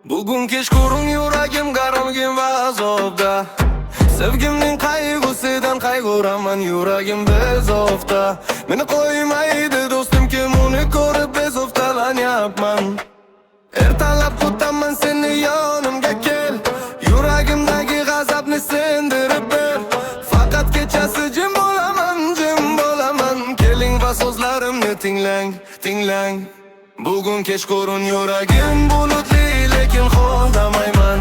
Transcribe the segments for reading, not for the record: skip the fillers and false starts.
Bugun kechqurun yuragim g'amgin va azobda. Sevgimning qayg'usidan qayg'uraman, yuragim bezovta. Meni qo'ymaydi do'stim, kim uni ko'rib bezoftалanyapman. Ertalab kutaman seni yonimga kel, yuragimdagi g'azabni sindirib ber. Faqat kechasi jim bo'laman, keling va so'zlarimni tinglang, tinglang. Bugun kechqurun yuragim bulutli, lekin xohlamayman.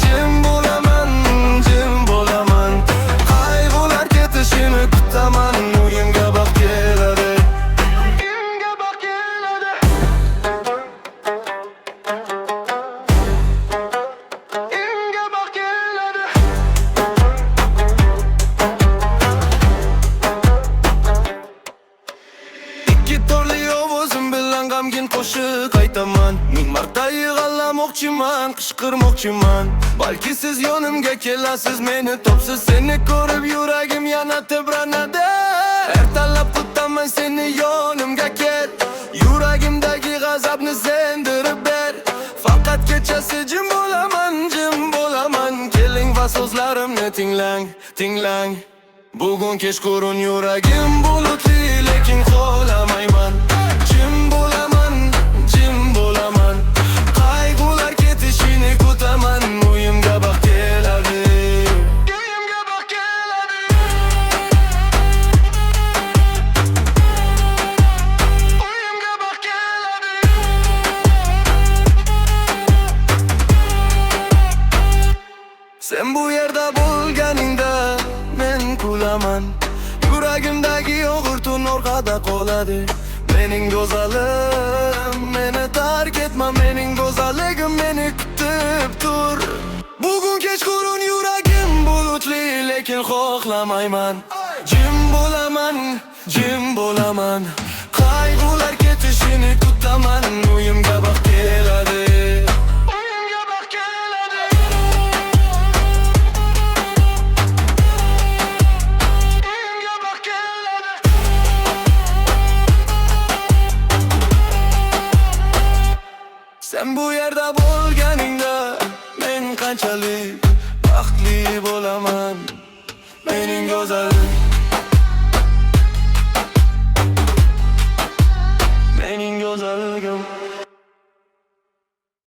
Jim bo'laman, qayg'ular ketishini kutaman. Uyimga baxt keladi, uyimga baxt keladi, uyimga baxt keladi. Ikki turli ovozim bilan g'amgin qo'shiq aytaman. Ming marta yig'lamoqchiman, qishqirmoqchiman. Balki siz yonimga kelasiz, meni topsiz. Seni ko'rib yuragim yana tebranadi. Ertalab kutaman seni yonimga kel, yuragimdagi g'azabni sindirib ber. Faqat kechasi jim bo'laman, keling va so'zlarimni tinglang, tinglang. Bugun kechqurun yuragim bulutli, lekin xohlamayman. Jim bo'laman, qayg'ular ketishini kutaman. Uyimga baxt keladi, uyimga baxt keladi, uyimga baxt keladi. Sen bu yerda bo'lganingda men kulaman. Yuragimdagi og'ir orqada qoladi. Mening go'zalim, meni tark etma. Mening go'zalligim meni kutib tur. Bugun kechqurun yuragim bulutli, lekin xohlamayman. Jim bo'laman, qayg'ular ketishini kutaman. Uyimga baxt keladi, uyimga baxt keladi, uyimga baxt keladi. Sen bu yerda bo'lganingda men qanchalik baxtli bo'laman. Mening go'zalim,